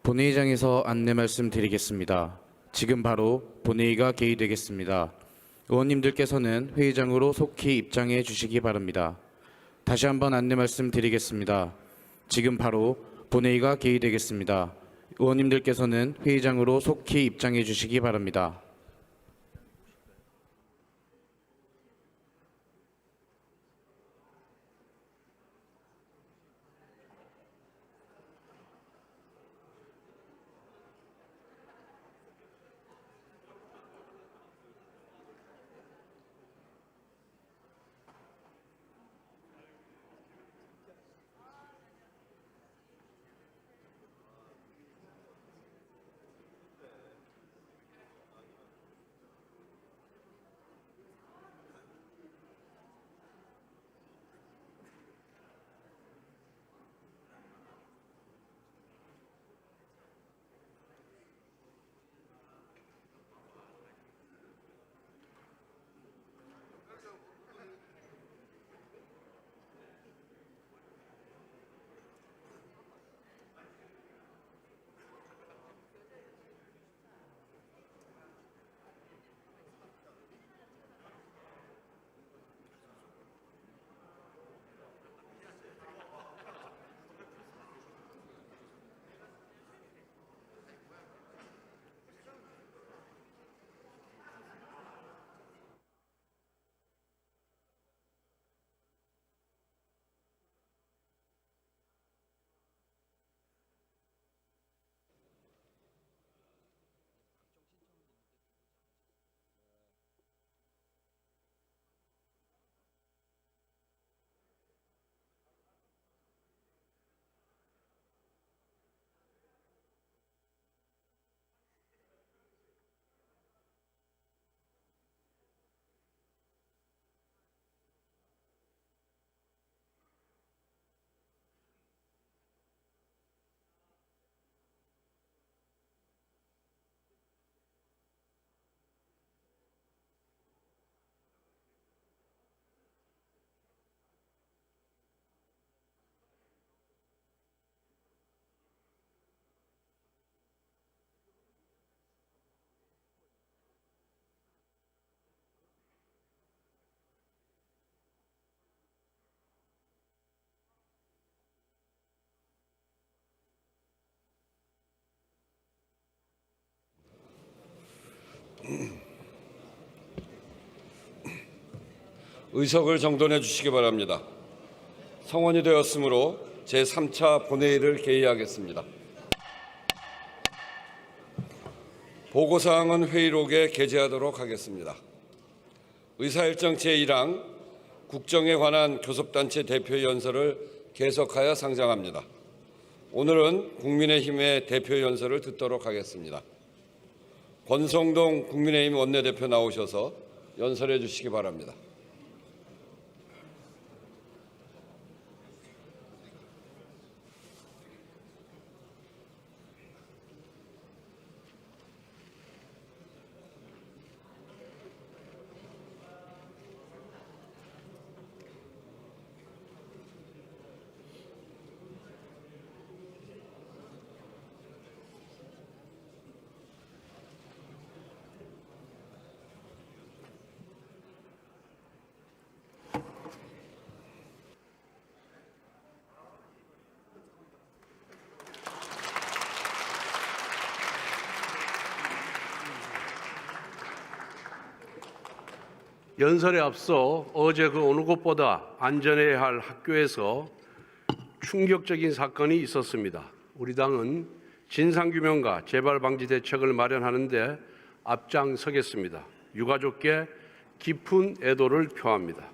본회의장에서 안내 말씀드리겠습니다. 지금 바로 본회의가 개의되겠습니다. 의원님들께서는 회의장으로 속히 입장해 주시기 바랍니다. 다시 한번 안내 말씀드리겠습니다. 지금 바로 본회의가 개의되겠습니다. 의원님들께서는 회의장으로 속히 입장해 주시기 바랍니다. 의석을 정돈해 주시기 바랍니다. 성원이 되었으므로 제3차 본회의를 개의하겠습니다. 보고사항은 회의록에 게재하도록 하겠습니다. 의사일정 제1항 국정에 관한 교섭단체 대표 연설을 계속하여 상정합니다. 오늘은 국민의힘의 대표 연설을 듣도록 하겠습니다. 권성동 국민의힘 원내대표 나오셔서 연설해 주시기 바랍니다. 연설에 앞서 어제 그 어느 곳보다 안전해야 할 학교에서 충격적인 사건이 있었습니다. 우리 당은 진상규명과 재발방지 대책을 마련하는 데 앞장서겠습니다. 유가족께 깊은 애도를 표합니다.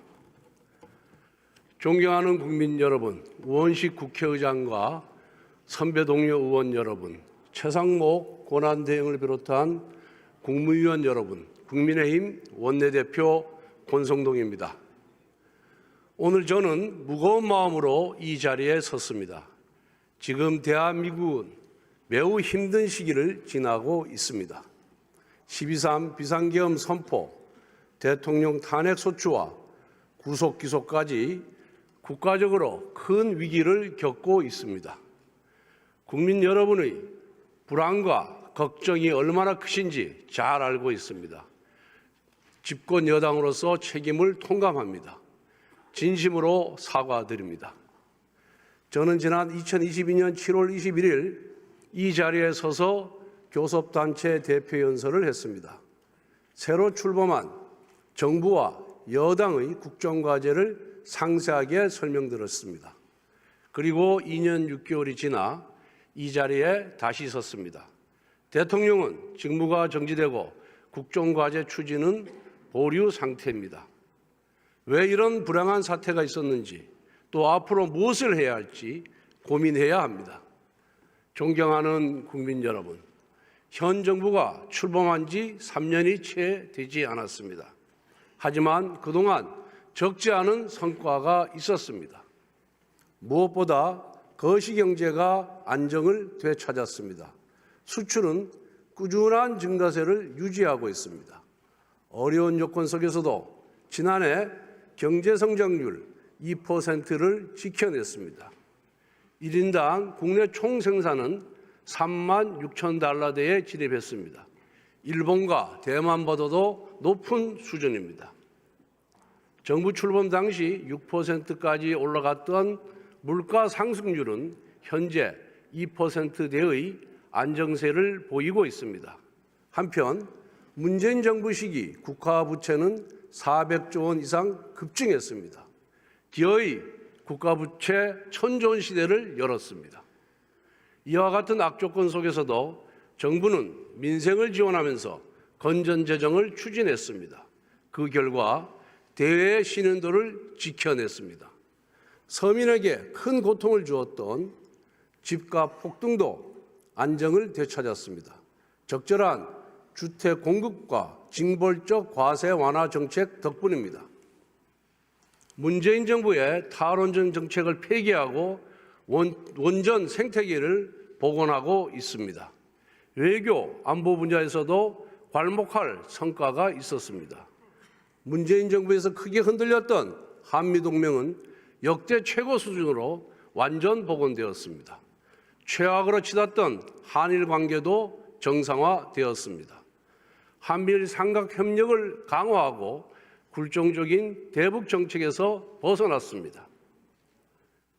존경하는 국민 여러분, 우원식 국회의장과 선배 동료 의원 여러분, 최상목 권한대행을 비롯한 국무위원 여러분, 국민의힘 원내대표 권성동입니다. 오늘 저는 무거운 마음으로 이 자리에 섰습니다. 지금 대한민국은 매우 힘든 시기를 지나고 있습니다. 12.3 비상계엄 선포, 대통령 탄핵소추와 구속기소까지 국가적으로 큰 위기를 겪고 있습니다. 국민 여러분의 불안과 걱정이 얼마나 크신지 잘 알고 있습니다. 집권 여당으로서 책임을 통감합니다. 진심으로 사과드립니다. 저는 지난 2022년 7월 21일 이 자리에 서서 교섭단체 대표 연설을 했습니다. 새로 출범한 정부와 여당의 국정과제를 상세하게 설명드렸습니다. 그리고 2년 6개월이 지나 이 자리에 다시 섰습니다. 대통령은 직무가 정지되고 국정과제 추진은 보류 상태입니다. 왜 이런 불행한 사태가 있었는지 또 앞으로 무엇을 해야 할지 고민해야 합니다. 존경하는 국민 여러분, 현 정부가 출범한 지 3년이 채 되지 않았습니다. 하지만 그동안 적지 않은 성과가 있었습니다. 무엇보다 거시경제가 안정을 되찾았습니다. 수출은 꾸준한 증가세를 유지하고 있습니다. 어려운 요건 속에서도 지난해 경제성장률 2%를 지켜냈습니다. 1인당 국내 총생산은 3만 6천 달러대에 진입했습니다. 일본과 대만보다도 높은 수준입니다. 정부 출범 당시 6%까지 올라갔던 물가 상승률은 현재 2%대의 안정세를 보이고 있습니다. 한편 문재인 정부 시기 국가 부채는 400조 원 이상 급증했습니다. 기어이 국가 부채 천조 원 시대를 열었습니다. 이와 같은 악조건 속에서도 정부는 민생을 지원하면서 건전재정을 추진했습니다. 그 결과 대외 신인도를 지켜냈습니다. 서민에게 큰 고통을 주었던 집값 폭등도 안정을 되찾았습니다. 적절한 주택 공급과 징벌적 과세 완화 정책 덕분입니다. 문재인 정부의 탈원전 정책을 폐기하고 원전 생태계를 복원하고 있습니다. 외교, 안보 분야에서도 괄목할 성과가 있었습니다. 문재인 정부에서 크게 흔들렸던 한미동맹은 역대 최고 수준으로 완전 복원되었습니다. 최악으로 치닫던 한일 관계도 정상화되었습니다. 한미일 삼각 협력을 강화하고 굴종적인 대북 정책에서 벗어났습니다.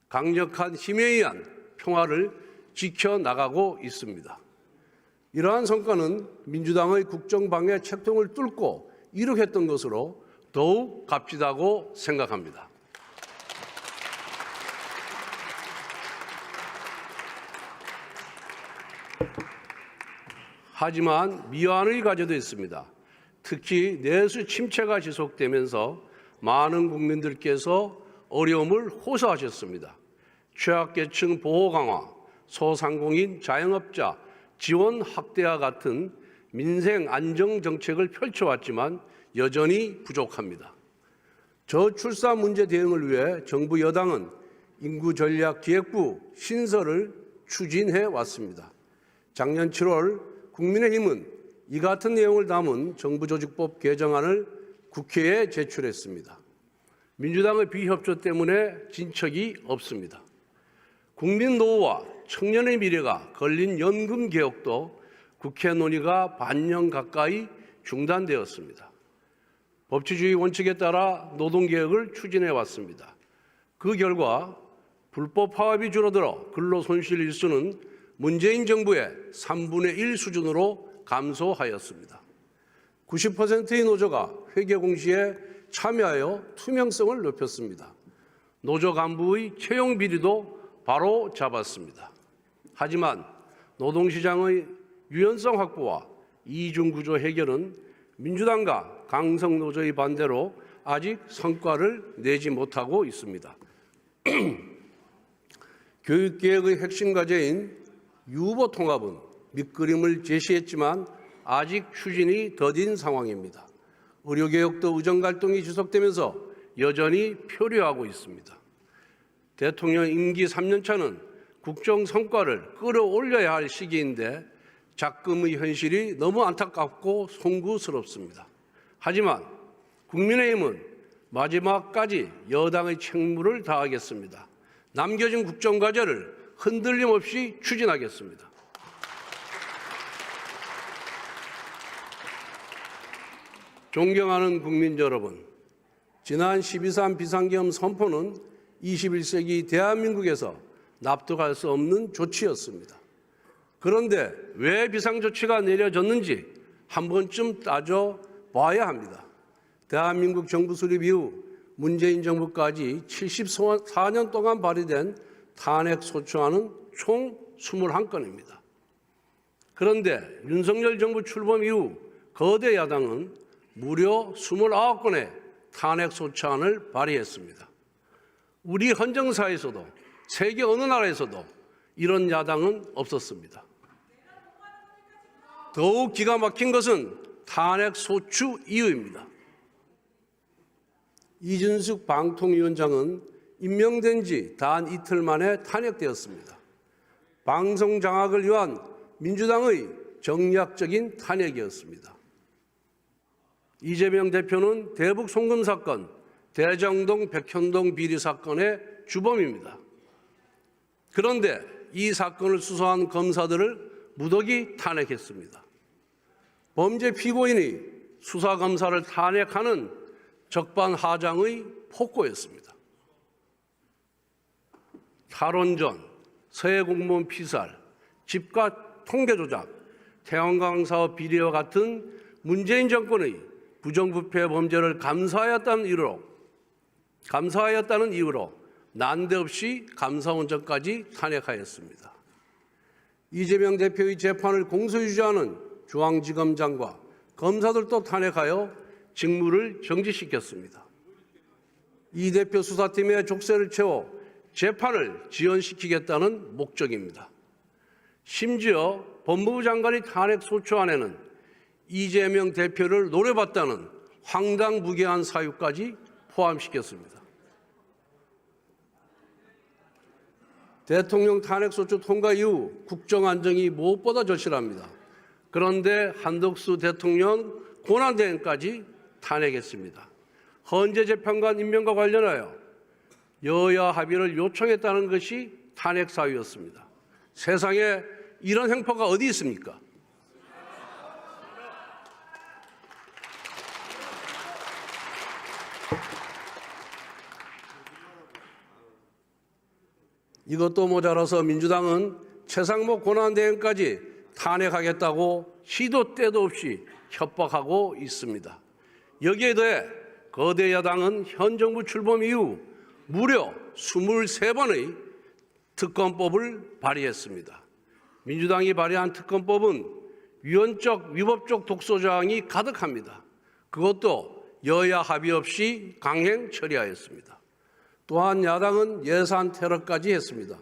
강력한 힘에 의한 평화를 지켜나가고 있습니다. 이러한 성과는 민주당의 국정방해 책통을 뚫고 이룩했던 것으로 더욱 값지다고 생각합니다. 하지만 미완의 과제도 있습니다. 특히 내수 침체가 지속되면서 많은 국민들께서 어려움을 호소하셨습니다. 취약계층 보호 강화, 소상공인 자영업자 지원 확대와 같은 민생 안정 정책을 펼쳐왔지만 여전히 부족합니다. 저출산 문제 대응을 위해 정부 여당은 인구전략기획부 신설을 추진해 왔습니다. 작년 7월 국민의힘은 이 같은 내용을 담은 정부조직법 개정안을 국회에 제출했습니다. 민주당의 비협조 때문에 진척이 없습니다. 국민 노후와 청년의 미래가 걸린 연금 개혁도 국회 논의가 반년 가까이 중단되었습니다. 법치주의 원칙에 따라 노동개혁을 추진해 왔습니다. 그 결과 불법 파업이 줄어들어 근로손실 일수는 문재인 정부의 3분의 1 수준으로 감소하였습니다. 90%의 노조가 회계 공시에 참여하여 투명성을 높였습니다. 노조 간부의 채용 비리도 바로 잡았습니다. 하지만 노동시장의 유연성 확보와 이중구조 해결은 민주당과 강성노조의 반대로 아직 성과를 내지 못하고 있습니다. 교육개혁의 핵심 과제인 유보 통합은 밑그림을 제시했지만 아직 추진이 더딘 상황입니다. 의료개혁도 의정갈등이 지속되면서 여전히 표류하고 있습니다. 대통령 임기 3년차는 국정 성과를 끌어올려야 할 시기인데 작금의 현실이 너무 안타깝고 송구스럽습니다. 하지만 국민의힘은 마지막까지 여당의 책무를 다하겠습니다. 남겨진 국정과제를 흔들림 없이 추진하겠습니다. 존경하는 국민 여러분, 지난 12.3 비상계엄 선포는 21세기 대한민국에서 납득할 수 없는 조치였습니다. 그런데 왜 비상조치가 내려졌는지 한 번쯤 따져봐야 합니다. 대한민국 정부 수립 이후 문재인 정부까지 74년 동안 발의된 탄핵 소추안은 총 21건입니다. 그런데 윤석열 정부 출범 이후 거대 야당은 무려 29건의 탄핵 소추안을 발의했습니다. 우리 헌정사에서도 세계 어느 나라에서도 이런 야당은 없었습니다. 더욱 기가 막힌 것은 탄핵 소추 이유입니다. 이준석 방통위원장은 임명된 지 단 이틀 만에 탄핵되었습니다. 방송 장악을 위한 민주당의 정략적인 탄핵이었습니다. 이재명 대표는 대북 송금 사건, 대장동 백현동 비리 사건의 주범입니다. 그런데 이 사건을 수사한 검사들을 무더기 탄핵했습니다. 범죄 피고인이 수사검사를 탄핵하는 적반하장의 폭거였습니다. 탈원전, 서해 공무원 피살, 집값 통계 조작, 태양광 사업 비리와 같은 문재인 정권의 부정부패 범죄를 감사하였다는 이유로 난데없이 감사원장까지 탄핵하였습니다. 이재명 대표의 재판을 공소유지하는 중앙지검장과 검사들도 탄핵하여 직무를 정지시켰습니다. 이 대표 수사팀의 족쇄를 채워 재판을 지연시키겠다는 목적입니다. 심지어 법무부 장관이 탄핵 소추안에는 이재명 대표를 노려봤다는 황당무계한 사유까지 포함시켰습니다. 대통령 탄핵소추 통과 이후 국정 안정이 무엇보다 절실합니다. 그런데 한덕수 대통령 권한대행까지 탄핵했습니다. 헌재 재판관 임명과 관련하여 여야 합의를 요청했다는 것이 탄핵 사유였습니다. 세상에 이런 행포가 어디 있습니까? 이것도 모자라서 민주당은 최상목 권한대행까지 탄핵하겠다고 시도 때도 없이 협박하고 있습니다. 여기에 더해 거대 야당은 현 정부 출범 이후 무려 23번의 특검법을 발의했습니다. 민주당이 발의한 특검법은 위헌적, 위법적 독소조항이 가득합니다. 그것도 여야 합의 없이 강행 처리하였습니다. 또한 야당은 예산 테러까지 했습니다.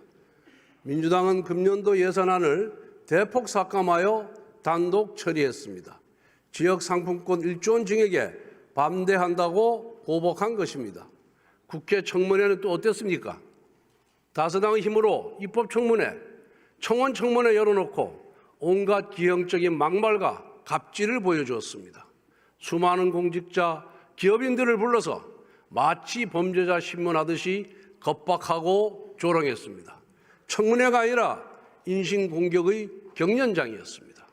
민주당은 금년도 예산안을 대폭 삭감하여 단독 처리했습니다. 지역 상품권 1조 원 증액에 반대한다고 보복한 것입니다. 국회 청문회는 또 어땠습니까? 다수당의 힘으로 입법청문회, 청원청문회 열어놓고 온갖 기형적인 막말과 갑질을 보여주었습니다. 수많은 공직자, 기업인들을 불러서 마치 범죄자 신문하듯이 겁박하고 조롱했습니다. 청문회가 아니라 인신공격의 경연장이었습니다.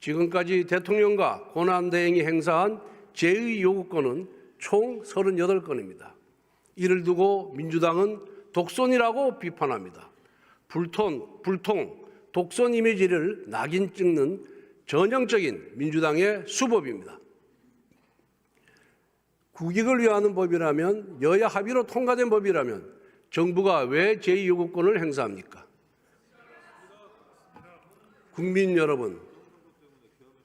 지금까지 대통령과 권한대행이 행사한 제의 요구권은 총 38건입니다. 이를 두고 민주당은 독선이라고 비판합니다. 불통, 독선 이미지를 낙인 찍는 전형적인 민주당의 수법입니다. 국익을 위하는 법이라면, 여야 합의로 통과된 법이라면 정부가 왜 제2요구권을 행사합니까? 국민 여러분,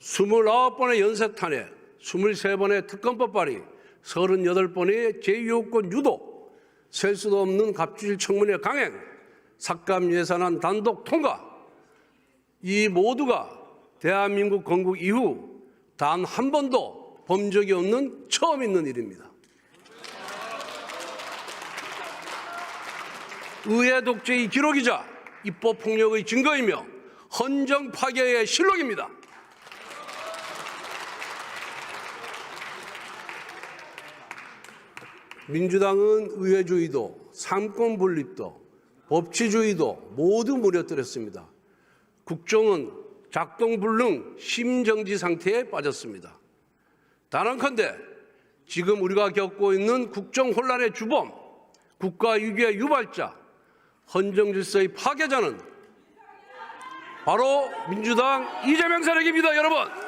29번의 연쇄 탄핵, 23번의 특검법 발의, 38번의 제2요구권 유도, 셀 수도 없는 갑질 청문회 강행, 삭감 예산안 단독 통과, 이 모두가 대한민국 건국 이후 단 한 번도 본 적이 없는 처음 있는 일입니다. 의회 독재의 기록이자 입법 폭력의 증거이며 헌정 파괴의 실록입니다. 민주당은 의회주의도, 삼권 분립도, 법치주의도 모두 무너뜨렸습니다. 국정은 작동불능 심정지 상태에 빠졌습니다. 단언컨대 지금 우리가 겪고 있는 국정 혼란의 주범, 국가 위기의 유발자, 헌정 질서의 파괴자는 바로 민주당 이재명 세력입니다, 여러분.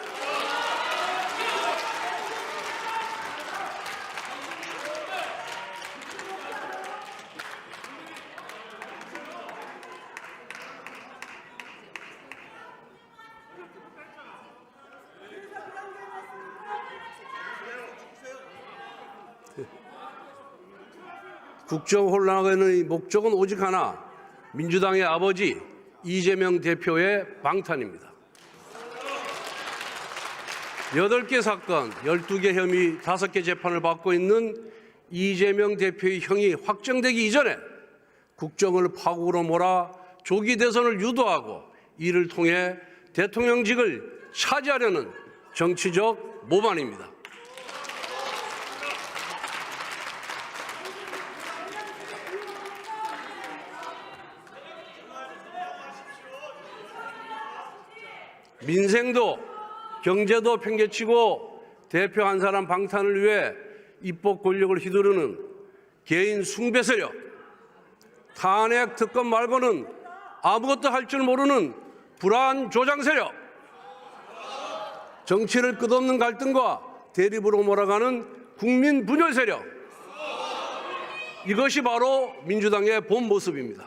국정 혼란의 목적은 오직 하나, 민주당의 아버지 이재명 대표의 방탄입니다. 8개 사건, 12개 혐의, 5개 재판을 받고 있는 이재명 대표의 형이 확정되기 이전에 국정을 파국으로 몰아 조기 대선을 유도하고 이를 통해 대통령직을 차지하려는 정치적 모반입니다. 민생도 경제도 팽개치고 대표 한 사람 방탄을 위해 입법 권력을 휘두르는 개인 숭배 세력, 탄핵 특검 말고는 아무것도 할 줄 모르는 불안 조장 세력, 정치를 끝없는 갈등과 대립으로 몰아가는 국민 분열 세력, 이것이 바로 민주당의 본 모습입니다.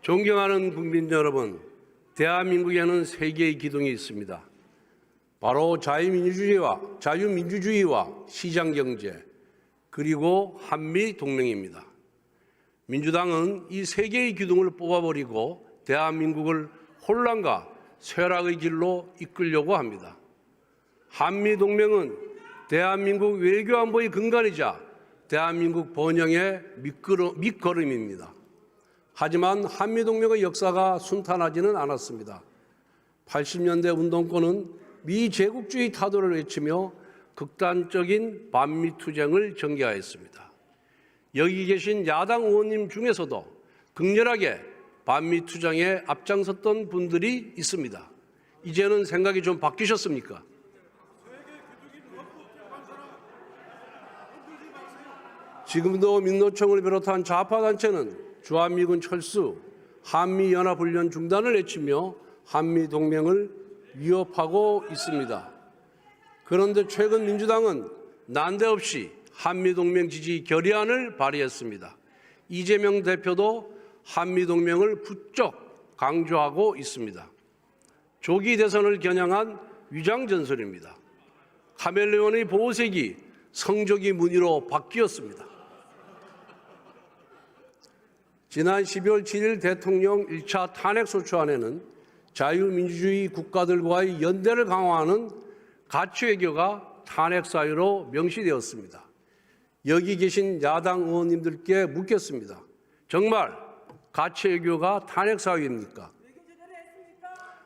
존경하는 국민 여러분, 대한민국에는 3개의 기둥이 있습니다. 바로 자유민주주의와 시장경제, 그리고 한미동맹입니다. 민주당은 이 3개의 기둥을 뽑아버리고 대한민국을 혼란과 쇠락의 길로 이끌려고 합니다. 한미동맹은 대한민국 외교안보의 근간이자 대한민국 번영의 밑거름입니다. 하지만 한미동맹의 역사가 순탄하지는 않았습니다. 80년대 운동권은 미제국주의 타도를 외치며 극단적인 반미투쟁을 전개하였습니다. 여기 계신 야당 의원님 중에서도 극렬하게 반미투쟁에 앞장섰던 분들이 있습니다. 이제는 생각이 좀 바뀌셨습니까? 지금도 민노총을 비롯한 좌파단체는 주한미군 철수, 한미연합훈련 중단을 외치며 한미동맹을 위협하고 있습니다. 그런데 최근 민주당은 난데없이 한미동맹 지지 결의안을 발의했습니다. 이재명 대표도 한미동맹을 부쩍 강조하고 있습니다. 조기 대선을 겨냥한 위장전술입니다. 카멜레온의 보호색이 성조기 무늬로 바뀌었습니다. 지난 12월 7일 대통령 1차 탄핵소추안에는 자유민주주의 국가들과의 연대를 강화하는 가치외교가 탄핵 사유로 명시되었습니다. 여기 계신 야당 의원님들께 묻겠습니다. 정말 가치외교가 탄핵 사유입니까?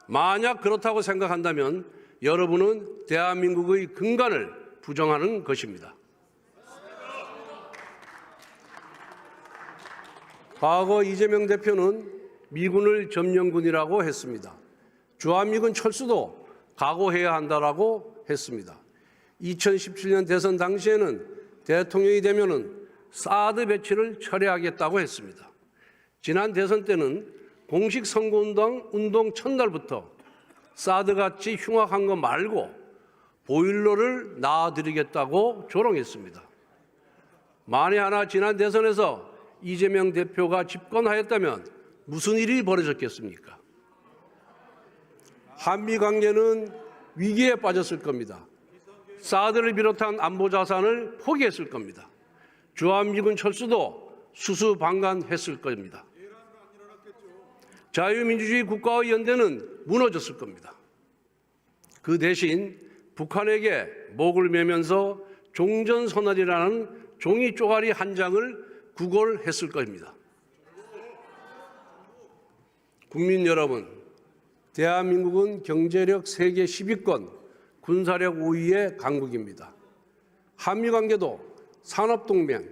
만약 그렇다고 생각한다면 여러분은 대한민국의 근간을 부정하는 것입니다. 과거 이재명 대표는 미군을 점령군이라고 했습니다. 주한미군 철수도 각오해야 한다라고 했습니다. 2017년 대선 당시에는 대통령이 되면은 사드 배치를 철회하겠다고 했습니다. 지난 대선 때는 공식 선거운동 첫날부터 사드같이 흉악한 거 말고 보일러를 놔드리겠다고 조롱했습니다. 만에 하나 지난 대선에서 이재명 대표가 집권하였다면 무슨 일이 벌어졌겠습니까? 한미 관계는 위기에 빠졌을 겁니다. 사드를 비롯한 안보 자산을 포기했을 겁니다. 주한미군 철수도 수수방관했을 겁니다. 자유민주주의 국가의 연대는 무너졌을 겁니다. 그 대신 북한에게 목을 매면서 종전선언이라는 종이 쪼가리 한 장을 구걸했을 겁니다. 국민 여러분, 대한민국은 경제력 세계 10위권, 군사력 5위의 강국입니다. 한미관계도 산업동맹,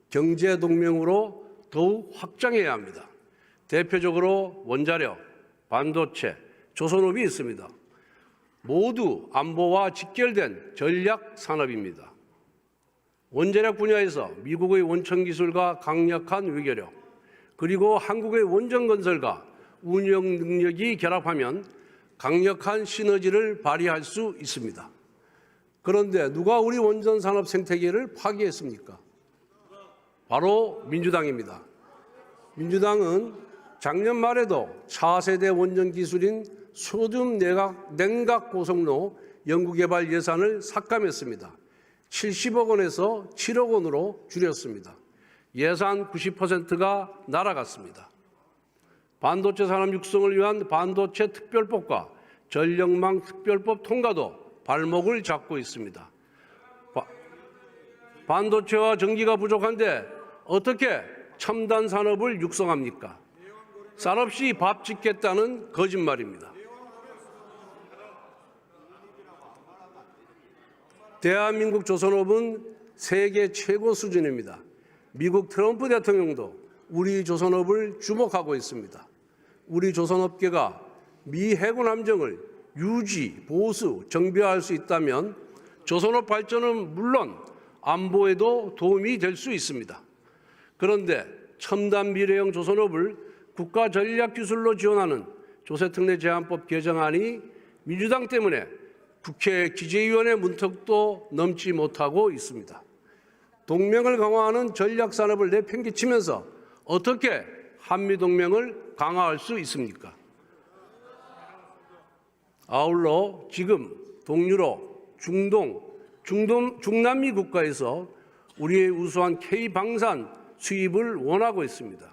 경제동맹으로 더욱 확장해야 합니다. 대표적으로 원자력, 반도체, 조선업이 있습니다. 모두 안보와 직결된 전략 산업입니다. 원자력 분야에서 미국의 원천 기술과 강력한 외교력, 그리고 한국의 원전 건설과 운영 능력이 결합하면 강력한 시너지를 발휘할 수 있습니다. 그런데 누가 우리 원전 산업 생태계를 파괴했습니까? 바로 민주당입니다. 민주당은 작년 말에도 차세대 원전 기술인 소듐 냉각 고속로 연구개발 예산을 삭감했습니다. 70억 원에서 7억 원으로 줄였습니다. 예산 90%가 날아갔습니다. 반도체 산업 육성을 위한 반도체 특별법과 전력망 특별법 통과도 발목을 잡고 있습니다. 반도체와 전기가 부족한데 어떻게 첨단 산업을 육성합니까? 쌀 없이 밥 짓겠다는 거짓말입니다. 대한민국 조선업은 세계 최고 수준입니다. 미국 트럼프 대통령도 우리 조선업을 주목하고 있습니다. 우리 조선업계가 미 해군 함정을 유지, 보수, 정비할 수 있다면 조선업 발전은 물론 안보에도 도움이 될 수 있습니다. 그런데 첨단 미래형 조선업을 국가 전략 기술로 지원하는 조세특례 제한법 개정안이 민주당 때문에 국회 기재위원회 문턱도 넘지 못하고 있습니다. 동맹을 강화하는 전략 산업을 내팽개치면서 어떻게 한미동맹을 강화할 수 있습니까? 아울러 지금 동유럽, 중남미 국가에서 우리의 우수한 K방산 수입을 원하고 있습니다.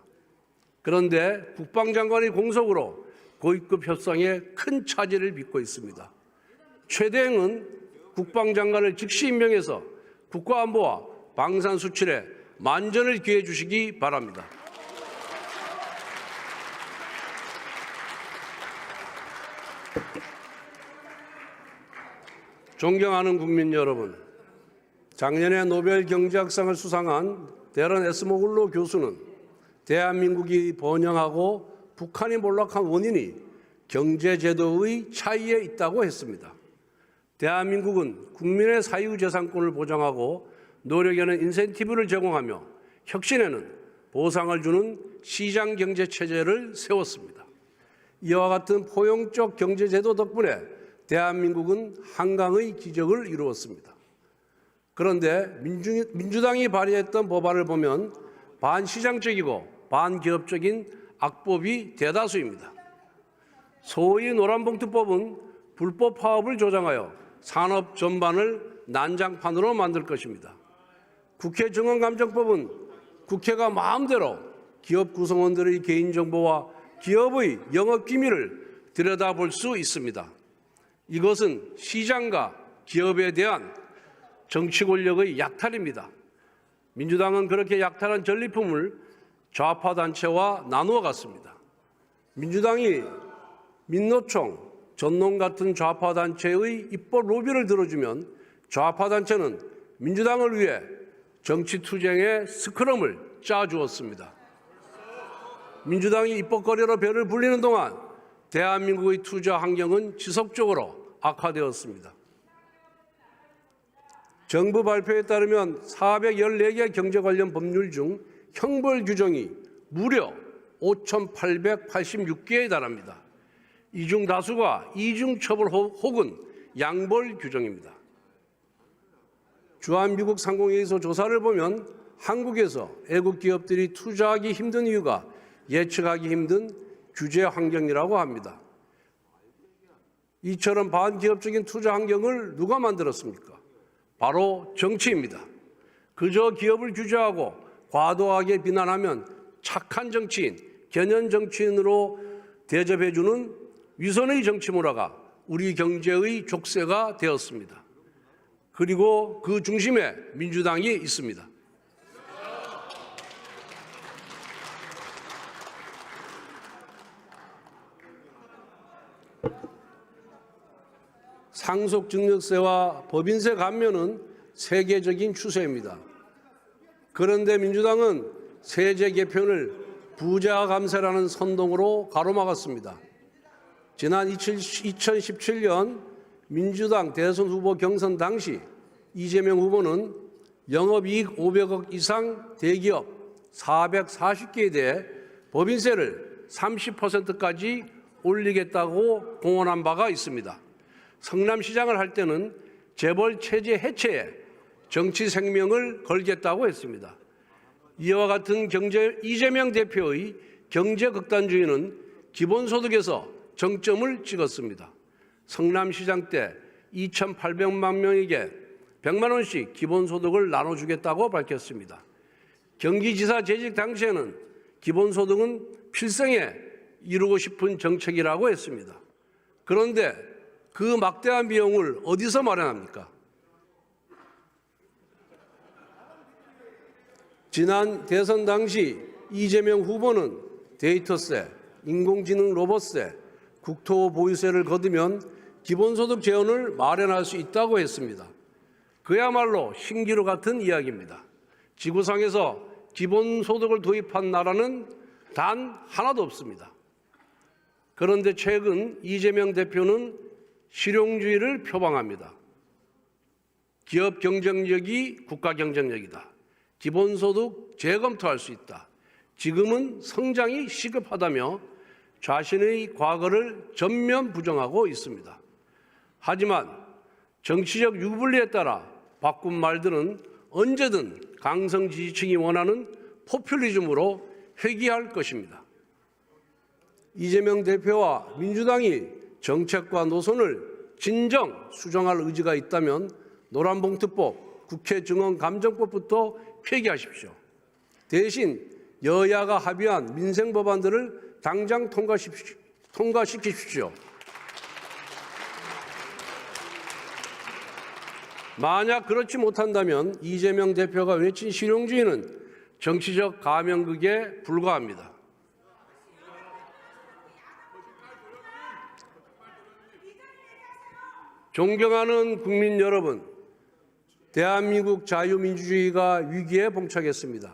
그런데 국방장관의 공석으로 고위급 협상에 큰 차질을 빚고 있습니다. 최대행은 국방장관을 즉시 임명해서 국가안보와 방산 수출에 만전을 기해 주시기 바랍니다. 존경하는 국민 여러분, 작년에 노벨 경제학상을 수상한 데런 에스모글로 교수는 대한민국이 번영하고 북한이 몰락한 원인이 경제제도의 차이에 있다고 했습니다. 대한민국은 국민의 사유재산권을 보장하고 노력에는 인센티브를 제공하며 혁신에는 보상을 주는 시장경제체제를 세웠습니다. 이와 같은 포용적 경제제도 덕분에 대한민국은 한강의 기적을 이루었습니다. 그런데 민주당이 발의했던 법안을 보면 반시장적이고 반기업적인 악법이 대다수입니다. 소위 노란봉투법은 불법 파업을 조장하여 산업 전반을 난장판으로 만들 것입니다. 국회 증언감정법은 국회가 마음대로 기업 구성원들의 개인정보와 기업의 영업기밀을 들여다볼 수 있습니다. 이것은 시장과 기업에 대한 정치 권력의 약탈입니다. 민주당은 그렇게 약탈한 전리품을 좌파 단체와 나누어 갔습니다. 민주당이 민노총, 전농 같은 좌파 단체의 입법 로비를 들어주면 좌파 단체는 민주당을 위해 정치 투쟁의 스크럼을 짜주었습니다. 민주당이 입법거래로 배를 불리는 동안 대한민국의 투자 환경은 지속적으로 악화되었습니다. 정부 발표에 따르면 414개 경제 관련 법률 중 형벌 규정이 무려 5,886개에 달합니다. 이 중 다수가 이중처벌 혹은 양벌 규정입니다. 주한미국 상공회의소 조사를 보면 한국에서 애국 기업들이 투자하기 힘든 이유가 예측하기 힘든 규제 환경이라고 합니다. 이처럼 반기업적인 투자 환경을 누가 만들었습니까? 바로 정치입니다. 그저 기업을 규제하고 과도하게 비난하면 착한 정치인, 견연 정치인으로 대접해주는 위선의 정치 문화가 우리 경제의 족쇄가 되었습니다. 그리고 그 중심에 민주당이 있습니다. 상속증여세와 법인세 감면은 세계적인 추세입니다. 그런데 민주당은 세제 개편을 부자 감세라는 선동으로 가로막았습니다. 지난 2017년 민주당 대선 후보 경선 당시 이재명 후보는 영업이익 500억 이상 대기업 440개에 대해 법인세를 30%까지 올리겠다고 공언한 바가 있습니다. 성남시장을 할 때는 재벌 체제 해체에 정치 생명을 걸겠다고 했습니다. 이와 같은 이재명 대표의 경제 극단주의는 기본소득에서 정점을 찍었습니다. 성남시장 때 2,800만 명에게 100만 원씩 기본소득을 나눠주겠다고 밝혔습니다. 경기지사 재직 당시에는 기본소득은 필생에 이루고 싶은 정책이라고 했습니다. 그런데 그 막대한 비용을 어디서 마련합니까? 지난 대선 당시 이재명 후보는 데이터세, 인공지능 로봇세, 국토보유세를 거두면 기본소득 재원을 마련할 수 있다고 했습니다. 그야말로 신기루 같은 이야기입니다. 지구상에서 기본소득을 도입한 나라는 단 하나도 없습니다. 그런데 최근 이재명 대표는 실용주의를 표방합니다. 기업 경쟁력이 국가 경쟁력이다. 기본소득 재검토할 수 있다. 지금은 성장이 시급하다며 자신의 과거를 전면 부정하고 있습니다. 하지만 정치적 유불리에 따라 바꾼 말들은 언제든 강성 지지층이 원하는 포퓰리즘으로 회귀할 것입니다. 이재명 대표와 민주당이 정책과 노선을 진정 수정할 의지가 있다면 노란봉투법, 국회 증언감정법부터 폐기하십시오. 대신 여야가 합의한 민생 법안들을 당장 통과시키십시오. 만약 그렇지 못한다면 이재명 대표가 외친 실용주의는 정치적 가면극에 불과합니다. 존경하는 국민 여러분, 대한민국 자유민주주의가 위기에 봉착했습니다.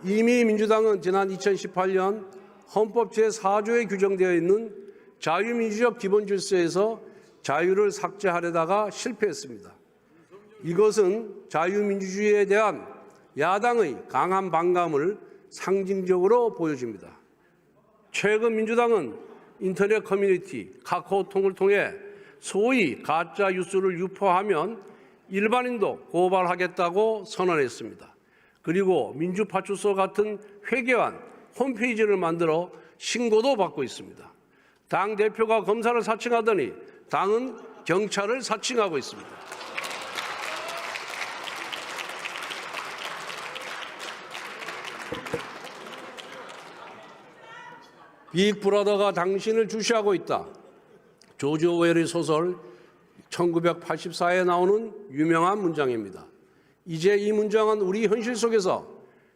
이미 민주당은 지난 2018년 헌법 제4조에 규정되어 있는 자유민주적 기본질서에서 자유를 삭제하려다가 실패했습니다. 이것은 자유민주주의에 대한 야당의 강한 반감을 상징적으로 보여줍니다. 최근 민주당은 인터넷 커뮤니티 카카오톡을 통해 소위 가짜 뉴스를 유포하면 일반인도 고발하겠다고 선언했습니다. 그리고 민주파출소 같은 회계환 홈페이지를 만들어 신고도 받고 있습니다. 당 대표가 검사를 사칭하더니 당은 경찰을 사칭하고 있습니다. 빅브라더가 당신을 주시하고 있다. 조지 오웰의 소설 1984에 나오는 유명한 문장입니다. 이제 이 문장은 우리 현실 속에서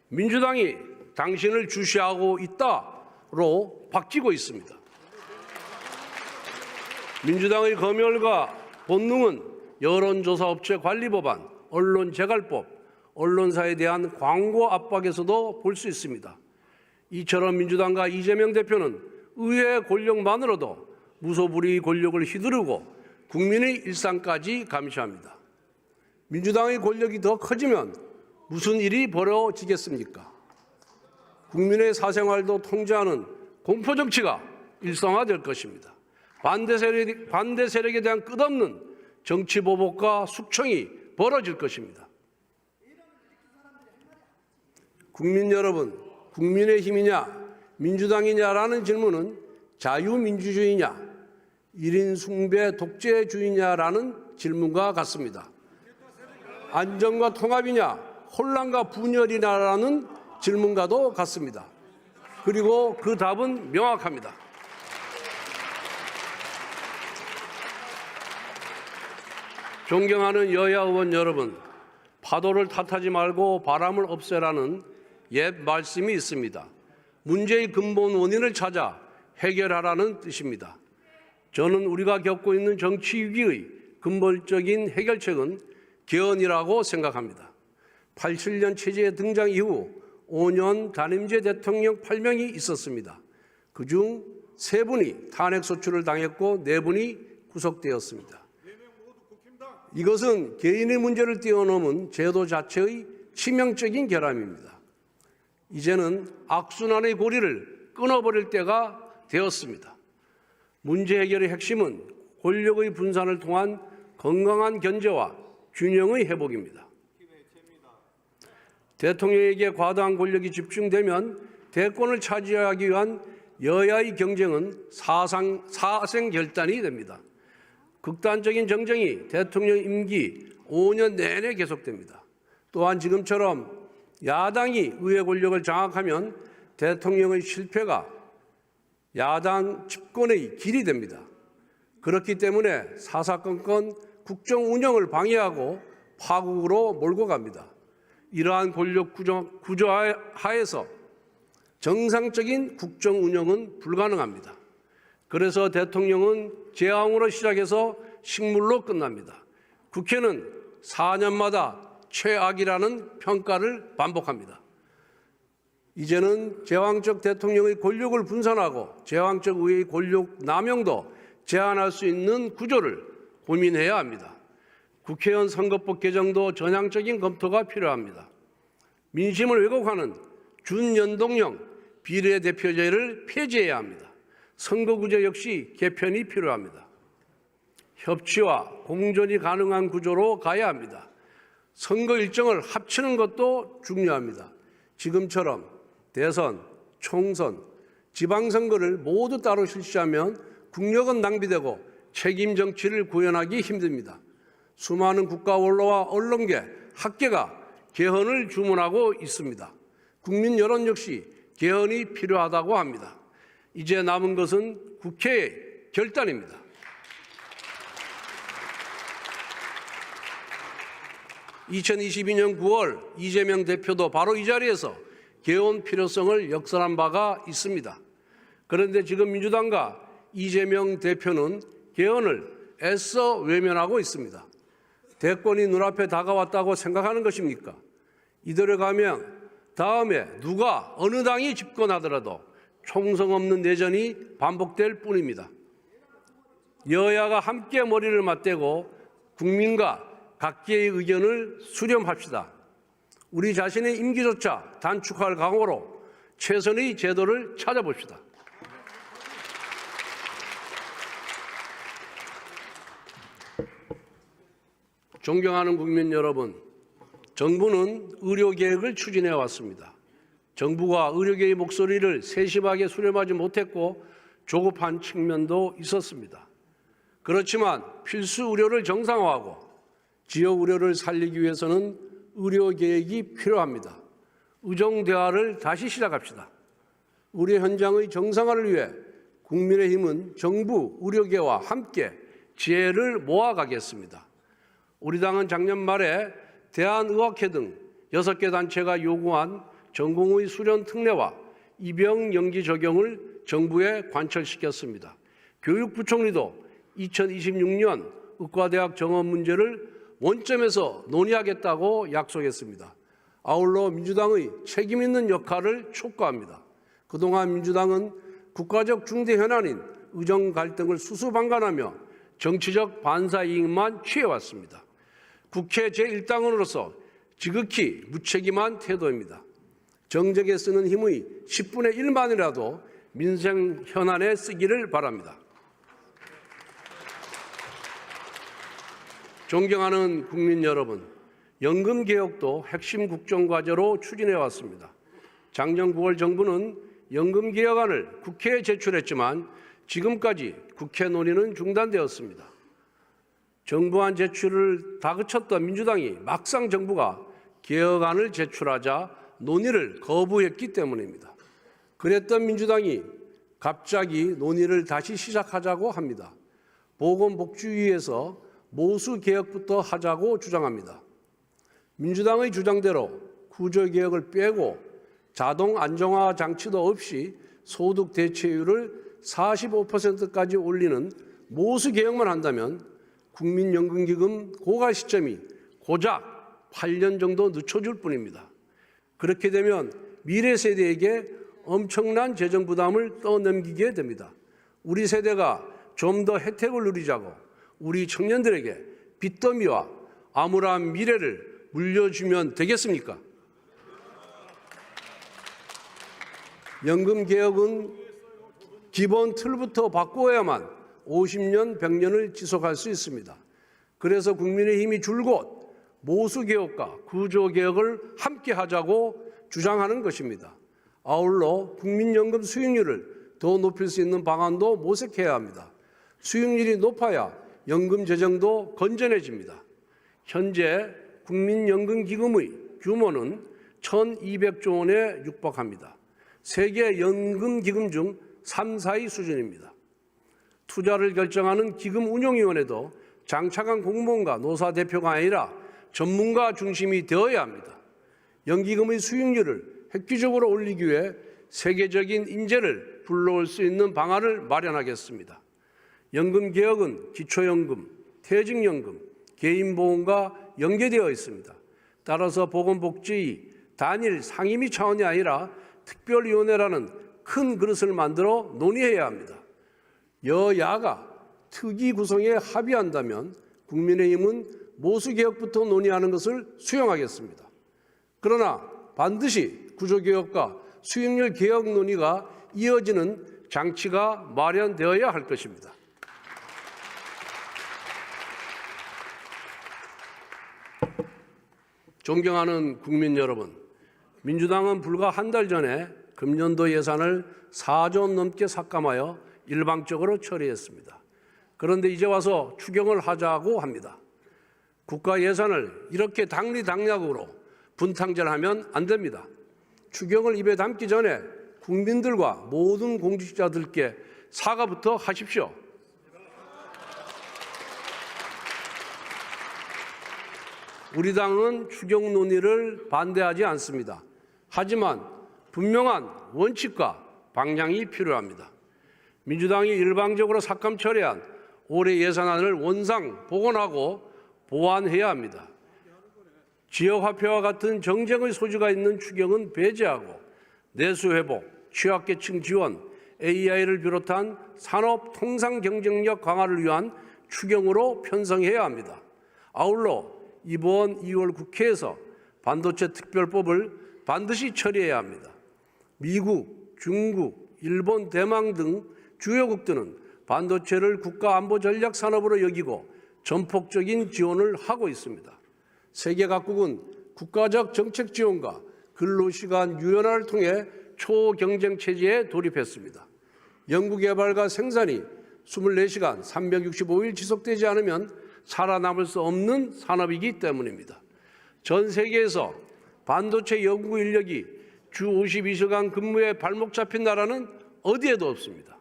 민주당이 당신을 주시하고 있다로 바뀌고 있습니다. 민주당의 검열과 본능은 여론조사업체 관리법안, 언론재갈법, 언론사에 대한 광고 압박에서도 볼 수 있습니다. 이처럼 민주당과 이재명 대표는 의회 권력만으로도 무소불위 권력을 휘두르고 국민의 일상까지 감시합니다. 민주당의 권력이 더 커지면 무슨 일이 벌어지겠습니까? 국민의 사생활도 통제하는 공포정치가 일상화될 것입니다. 반대 세력에 대한 끝없는 정치보복과 숙청이 벌어질 것입니다. 국민 여러분, 국민의힘이냐 민주당이냐라는 질문은 자유민주주의냐 1인 숭배 독재주의냐라는 질문과 같습니다. 안정과 통합이냐 혼란과 분열이냐라는 질문과도 같습니다. 그리고 그 답은 명확합니다. 존경하는 여야 의원 여러분, 파도를 탓하지 말고 바람을 없애라는 옛 말씀이 있습니다. 문제의 근본 원인을 찾아 해결하라는 뜻입니다. 저는 우리가 겪고 있는 정치 위기의 근본적인 해결책은 개헌이라고 생각합니다. 87년 체제 등장 이후 5년 단임제 대통령 8명이 있었습니다. 그중 3분이 탄핵 소추를 당했고 4분이 구속되었습니다. 이것은 개인의 문제를 뛰어넘은 제도 자체의 치명적인 결함입니다. 이제는 악순환의 고리를 끊어버릴 때가 되었습니다. 문제 해결의 핵심은 권력의 분산을 통한 건강한 견제와 균형의 회복입니다. 대통령에게 과다한 권력이 집중되면 대권을 차지하기 위한 여야의 경쟁은 사생결단이 됩니다. 극단적인 정쟁이 대통령 임기 5년 내내 계속됩니다. 또한 지금처럼 야당이 의회 권력을 장악하면 대통령의 실패가 야당 집권의 길이 됩니다. 그렇기 때문에 사사건건 국정 운영을 방해하고 파국으로 몰고 갑니다. 이러한 권력 구조 하에서 정상적인 국정 운영은 불가능합니다. 그래서 대통령은 재앙으로 시작해서 식물로 끝납니다. 국회는 4년마다 최악이라는 평가를 반복합니다. 이제는 제왕적 대통령의 권력을 분산하고 제왕적 의회의 권력 남용도 제한할 수 있는 구조를 고민해야 합니다. 국회의원 선거법 개정도 전향적인 검토가 필요합니다. 민심을 왜곡하는 준연동형 비례대표제를 폐지해야 합니다. 선거구제 역시 개편이 필요합니다. 협치와 공존이 가능한 구조로 가야 합니다. 선거 일정을 합치는 것도 중요합니다. 지금처럼 대선, 총선, 지방선거를 모두 따로 실시하면 국력은 낭비되고 책임 정치를 구현하기 힘듭니다. 수많은 국가 원로와 언론계, 학계가 개헌을 주문하고 있습니다. 국민 여론 역시 개헌이 필요하다고 합니다. 이제 남은 것은 국회의 결단입니다. (2022년 9월) 이재명 대표도 바로 이 자리에서 개헌 필요성을 역설한 바가 있습니다. 그런데 지금 민주당과 이재명 대표는 개헌을 애써 외면하고 있습니다. 대권이 눈앞에 다가왔다고 생각하는 것입니까? 이대로 가면 다음에 누가 어느 당이 집권하더라도 총성 없는 내전이 반복될 뿐입니다. 여야가 함께 머리를 맞대고 국민과 각계의 의견을 수렴합시다. 우리 자신의 임기조차 단축할 각오로 최선의 제도를 찾아봅시다. 존경하는 국민 여러분, 정부는 의료개혁을 추진해 왔습니다. 정부가 의료계의 목소리를 세심하게 수렴하지 못했고 조급한 측면도 있었습니다. 그렇지만 필수 의료를 정상화하고 지역 의료를 살리기 위해서는 의료개혁이 필요합니다. 의정대화를 다시 시작합시다. 의료 현장의 정상화를 위해 국민의힘은 정부, 의료계와 함께 지혜를 모아가겠습니다. 우리 당은 작년 말에 대한의학회 등 6개 단체가 요구한 전공의 수련 특례와 입영 연기 적용을 정부에 관철시켰습니다. 교육부총리도 2026년 의과대학 정원 문제를 원점에서 논의하겠다고 약속했습니다. 아울러 민주당의 책임 있는 역할을 촉구합니다. 그동안 민주당은 국가적 중대 현안인 의정 갈등을 수수방관하며 정치적 반사 이익만 취해왔습니다. 국회 제1당원으로서 지극히 무책임한 태도입니다. 정책에 쓰는 힘의 10분의 1만이라도 민생 현안에 쓰기를 바랍니다. 존경하는 국민 여러분, 연금개혁도 핵심 국정과제로 추진해 왔습니다. 작년 9월 정부는 연금개혁안을 국회에 제출했지만 지금까지 국회 논의는 중단되었습니다. 정부안 제출을 다그쳤던 민주당이 막상 정부가 개혁안을 제출하자 논의를 거부했기 때문입니다. 그랬던 민주당이 갑자기 논의를 다시 시작하자고 합니다. 보건복지위에서 모수개혁부터 하자고 주장합니다. 민주당의 주장대로 구조개혁을 빼고 자동 안정화 장치도 없이 소득 대체율을 45%까지 올리는 모수 개혁만 한다면 국민연금기금 고갈 시점이 고작 8년 정도 늦춰줄 뿐입니다. 그렇게 되면 미래 세대에게 엄청난 재정 부담을 떠넘기게 됩니다. 우리 세대가 좀 더 혜택을 누리자고 우리 청년들에게 빚더미와 암울한 미래를 물려주면 되겠습니까? 연금개혁은 기본 틀부터 바꾸어야만 50년, 100년을 지속할 수 있습니다. 그래서 국민의힘이 줄곧 모수개혁과 구조개혁을 함께 하자고 주장하는 것입니다. 아울러 국민연금 수익률을 더 높일 수 있는 방안도 모색해야 합니다. 수익률이 높아야 연금 재정도 건전해집니다. 현재 국민연금기금의 규모는 1,200조 원에 육박합니다. 세계 연금기금 중 3, 4위 수준입니다. 투자를 결정하는 기금운용위원회도 장차관 공무원과 노사 대표가 아니라 전문가 중심이 되어야 합니다. 연기금의 수익률을 획기적으로 올리기 위해 세계적인 인재를 불러올 수 있는 방안을 마련하겠습니다. 연금개혁은 기초연금, 퇴직연금, 개인보험과 연계되어 있습니다. 따라서 보건복지 단일 상임위 차원이 아니라 특별위원회라는 큰 그릇을 만들어 논의해야 합니다. 여야가 특위 구성에 합의한다면 국민의힘은 모수개혁부터 논의하는 것을 수용하겠습니다. 그러나 반드시 구조개혁과 수익률 개혁 논의가 이어지는 장치가 마련되어야 할 것입니다. 존경하는 국민 여러분, 민주당은 불과 한 달 전에 금년도 예산을 4조 원 넘게 삭감하여 일방적으로 처리했습니다. 그런데 이제 와서 추경을 하자고 합니다. 국가 예산을 이렇게 당리당략으로 분탕질하면 안 됩니다. 추경을 입에 담기 전에 국민들과 모든 공직자들께 사과부터 하십시오. 우리 당은 추경 논의를 반대하지 않습니다. 하지만 분명한 원칙과 방향이 필요합니다. 민주당이 일방적으로 삭감 처리한 올해 예산안을 원상 복원하고 보완해야 합니다. 지역화폐와 같은 정쟁의 소지가 있는 추경은 배제하고 내수회복, 취약계층 지원, AI를 비롯한 산업 통상 경쟁력 강화를 위한 추경으로 편성해야 합니다. 아울러 이번 2월 국회에서 반도체 특별법을 반드시 처리해야 합니다. 미국, 중국, 일본, 대만 등 주요국들은 반도체를 국가안보 전략 산업으로 여기고 전폭적인 지원을 하고 있습니다. 세계 각국은 국가적 정책 지원과 근로시간 유연화를 통해 초경쟁 체제에 돌입했습니다. 연구개발과 생산이 24시간 365일 지속되지 않으면 살아남을 수 없는 산업이기 때문입니다. 전 세계에서 반도체 연구 인력이 주 52시간 근무에 발목 잡힌 나라는 어디에도 없습니다.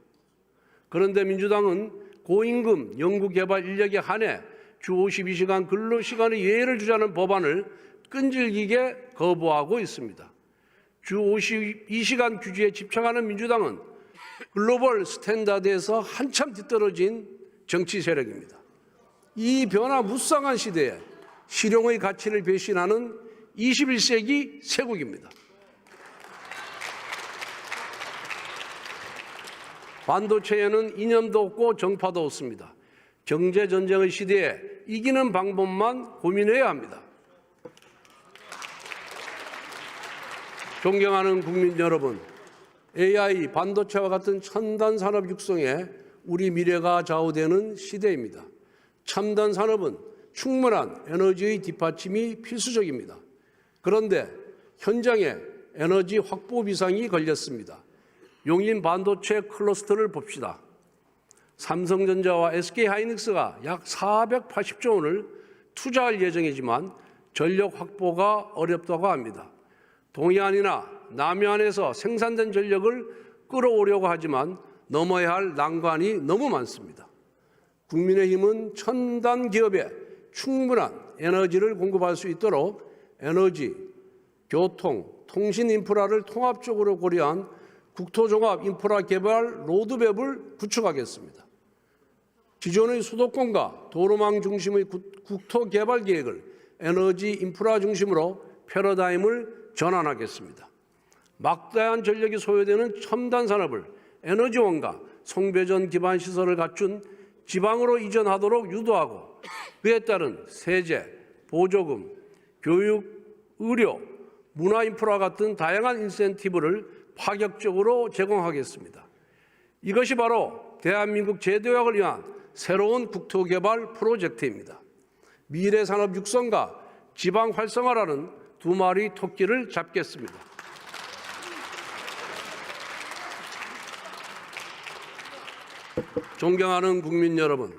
그런데 민주당은 고임금 연구개발 인력에 한해 주 52시간 근로시간의 예외를 주자는 법안을 끈질기게 거부하고 있습니다. 주 52시간 규제에 집착하는 민주당은 글로벌 스탠다드에서 한참 뒤떨어진 정치 세력입니다. 이 변화무쌍한 시대에 실용의 가치를 배신하는 21세기 세국입니다. 반도체에는 이념도 없고 정파도 없습니다. 경제전쟁의 시대에 이기는 방법만 고민해야 합니다. 존경하는 국민 여러분, AI, 반도체와 같은 첨단 산업 육성에 우리 미래가 좌우되는 시대입니다. 첨단 산업은 충분한 에너지의 뒷받침이 필수적입니다. 그런데 현장에 에너지 확보 비상이 걸렸습니다. 용인 반도체 클러스터를 봅시다. 삼성전자와 SK하이닉스가 약 480조 원을 투자할 예정이지만 전력 확보가 어렵다고 합니다. 동해안이나 남해안에서 생산된 전력을 끌어오려고 하지만 넘어야 할 난관이 너무 많습니다. 국민의힘은 첨단 기업에 충분한 에너지를 공급할 수 있도록 에너지, 교통, 통신 인프라를 통합적으로 고려한 국토종합 인프라 개발 로드맵을 구축하겠습니다. 기존의 수도권과 도로망 중심의 국토 개발 계획을 에너지 인프라 중심으로 패러다임을 전환하겠습니다. 막대한 전력이 소요되는 첨단 산업을 에너지원과 송배전 기반 시설을 갖춘 지방으로 이전하도록 유도하고 그에 따른 세제, 보조금, 교육, 의료, 문화 인프라 같은 다양한 인센티브를 파격적으로 제공하겠습니다. 이것이 바로 대한민국 재도약을 위한 새로운 국토개발 프로젝트입니다. 미래 산업 육성과 지방 활성화라는 두 마리 토끼를 잡겠습니다. 존경하는 국민 여러분,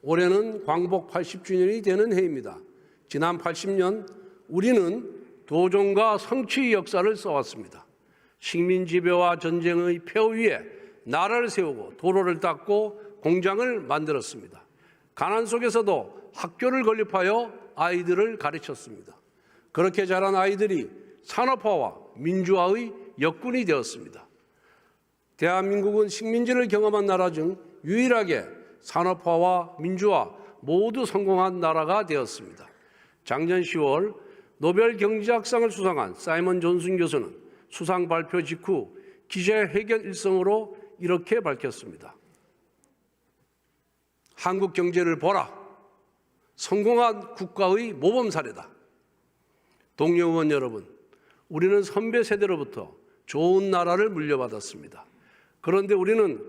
올해는 광복 80주년이 되는 해입니다. 지난 80년 우리는 도종과 성취의 역사를 써왔습니다. 식민 지배와 전쟁의 폐허 위에 나라를 세우고 도로를 닦고 공장을 만들었습니다. 가난 속에서도 학교를 건립하여 아이들을 가르쳤습니다. 그렇게 자란 아이들이 산업화와 민주화의 역군이 되었습니다. 대한민국은 식민지를 경험한 나라 중 유일하게 산업화와 민주화 모두 성공한 나라가 되었습니다. 작년 10월 노벨 경제학상을 수상한 사이먼 존슨 교수는 수상 발표 직후 기자회견 일성으로 이렇게 밝혔습니다. 한국 경제를 보라. 성공한 국가의 모범 사례다. 동료 의원 여러분, 우리는 선배 세대로부터 좋은 나라를 물려받았습니다. 그런데 우리는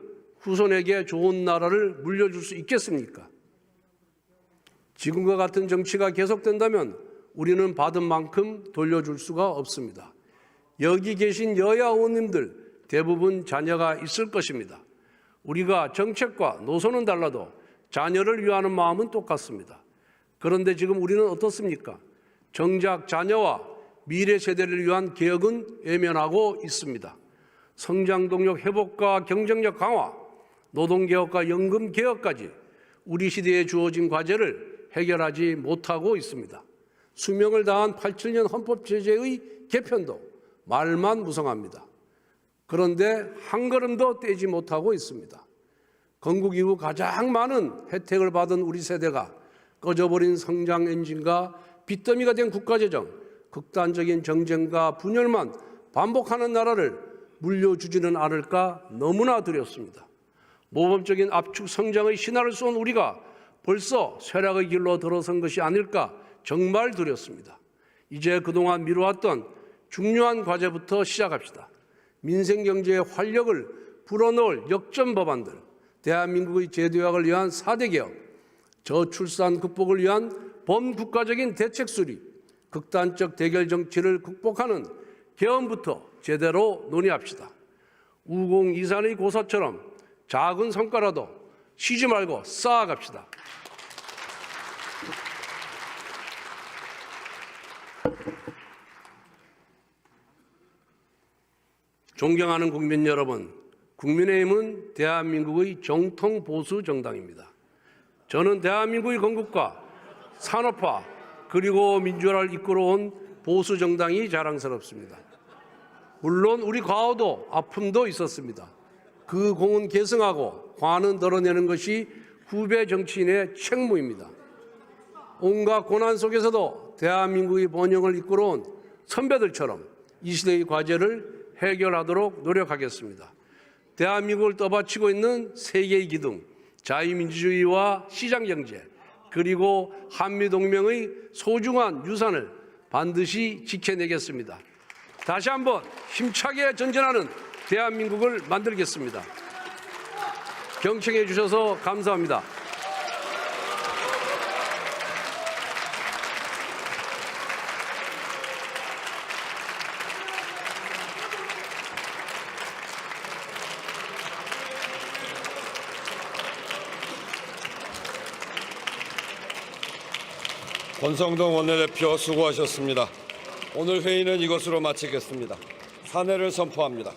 후손에게 좋은 나라를 물려줄 수 있겠습니까? 지금과 같은 정치가 계속된다면 우리는 받은 만큼 돌려줄 수가 없습니다. 여기 계신 여야 의원님들 대부분 자녀가 있을 것입니다. 우리가 정책과 노선은 달라도 자녀를 위하는 마음은 똑같습니다. 그런데 지금 우리는 어떻습니까? 정작 자녀와 미래 세대를 위한 개혁은 외면하고 있습니다. 성장 동력 회복과 경쟁력 강화, 노동개혁과 연금개혁까지 우리 시대에 주어진 과제를 해결하지 못하고 있습니다. 수명을 다한 87년 헌법제재의 개편도 말만 무성합니다. 그런데 한 걸음도 떼지 못하고 있습니다. 건국 이후 가장 많은 혜택을 받은 우리 세대가 꺼져버린 성장 엔진과 빚더미가 된 국가재정, 극단적인 정쟁과 분열만 반복하는 나라를 물려주지는 않을까 너무나 두렵습니다. 모범적인 압축 성장의 신화를 쏜 우리가 벌써 쇠락의 길로 들어선 것이 아닐까 정말 두렵습니다. 이제 그동안 미뤄왔던 중요한 과제부터 시작합시다. 민생경제의 활력을 불어넣을 역전 법안들, 대한민국의 제도약을 위한 4대 개혁, 저출산 극복을 위한 범국가적인 대책 수립, 극단적 대결 정치를 극복하는 개헌부터 제대로 논의합시다. 우공이산의 고사처럼 작은 성과라도 쉬지 말고 쌓아갑시다. 존경하는 국민 여러분, 국민의힘은 대한민국의 정통 보수 정당입니다. 저는 대한민국의 건국과 산업화 그리고 민주화를 이끌어온 보수 정당이 자랑스럽습니다. 물론 우리 과오도 아픔도 있었습니다. 그 공은 계승하고 관은 덜어내는 것이 후배 정치인의 책무입니다. 온갖 고난 속에서도 대한민국의 번영을 이끌어온 선배들처럼 이 시대의 과제를 해결하도록 노력하겠습니다. 대한민국을 떠받치고 있는 세계의 기둥, 자유민주주의와 시장경제, 그리고 한미동맹의 소중한 유산을 반드시 지켜내겠습니다. 다시 한번 힘차게 전진하는 대한민국을 만들겠습니다. 경청해 주셔서 감사합니다. 권성동 원내대표 수고하셨습니다. 오늘 회의는 이것으로 마치겠습니다. 사내를 선포합니다.